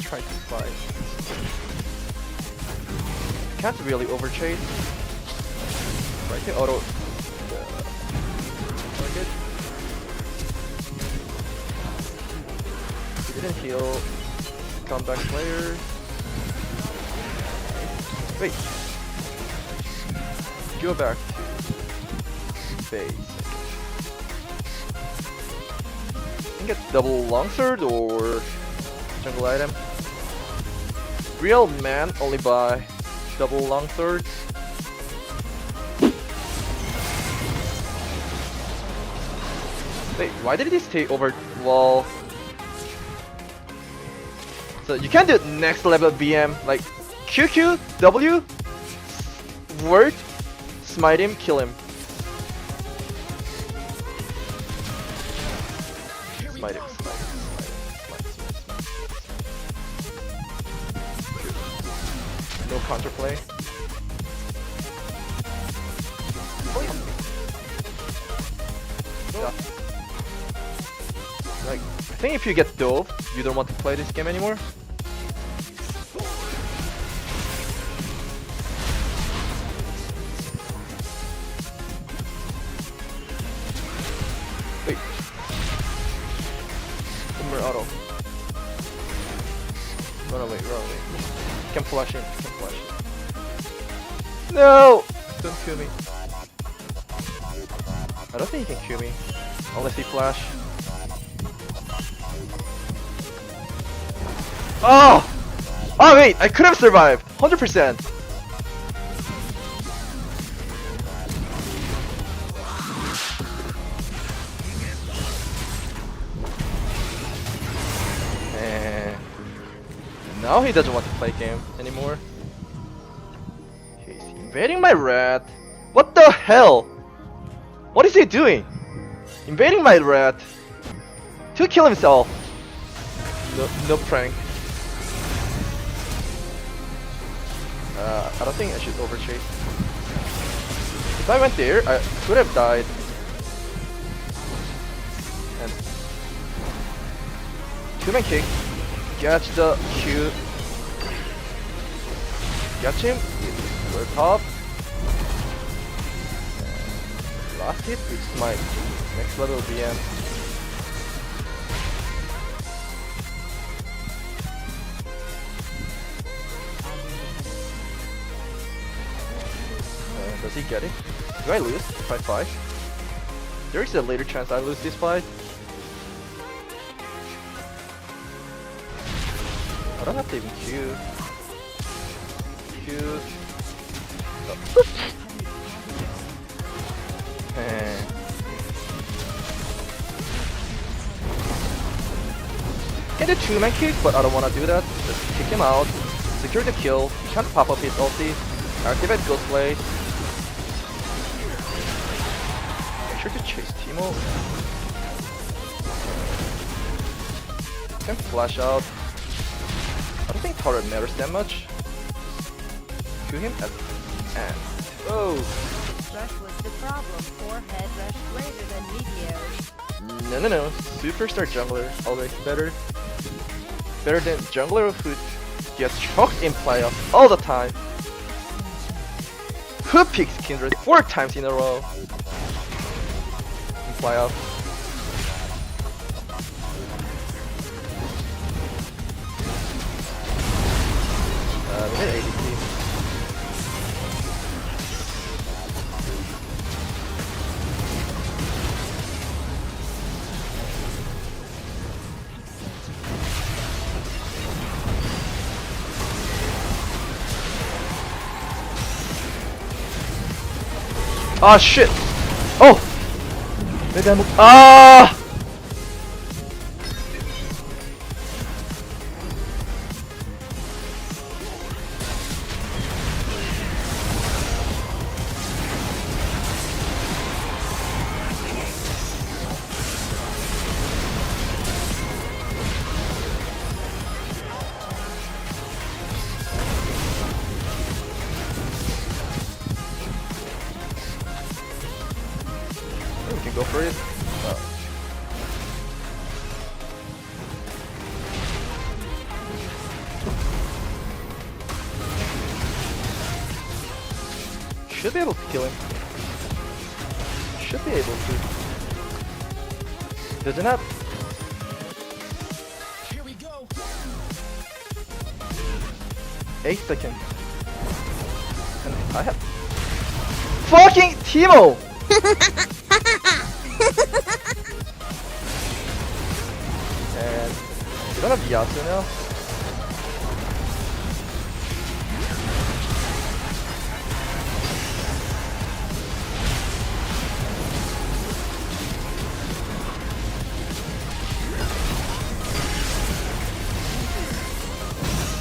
try to fight. Can't really overchase. Try to auto target. He didn't heal. Comeback player. Wait. Go back to base. I can get double longsword or jungle item. Real man only buy double longsword. Wait, why did he stay over wall? So you can do next level BM like QQ, W, word, smite him, kill him. Smite him, smite him, smite. No counterplay. Yeah. Like, I think if you get dove, you don't want to play this game anymore. Wait. One more auto. Run away, run away. You can flash in, you can flash in. No! Don't kill me. I don't think he can kill me. Unless he flash. Oh! Oh wait, I could have survived! 100%! Now he doesn't want to play game anymore. He's invading my rat. What the hell? What is he doing? Invading my rat to kill himself. No prank. I don't think I should overchase. If I went there, I could have died. And 2-man kick. Catch the Q. Catch him. We're top. Last hit with smite. Next level BM. Does he get it? Do I lose if I fight? There is a later chance I lose this fight. I don't have to even Q. Q. Oh. Can do 2-man kick, but I don't want to do that. Just kick him out. Secure the kill. Can't pop up his ulti. Activate Ghost Blade. Make sure to chase Teemo. Can flash out. I don't think turret matters that much. Kill him at the end. Oh! Rush was the problem. Forehead rush greater than Meteor. No. Superstar jungler. Always better. Better than jungler who gets choked in playoffs all the time. Who picks Kindred 4 times in a row? In playoffs. We hit ADC. Ah shit! Oh! Maybe I moved. Ah! We can go for it. should be able to kill him. Should be able to. Doesn't have. Here we go. 8 seconds. And I have. Fucking Timo! And you don't have Yasu now?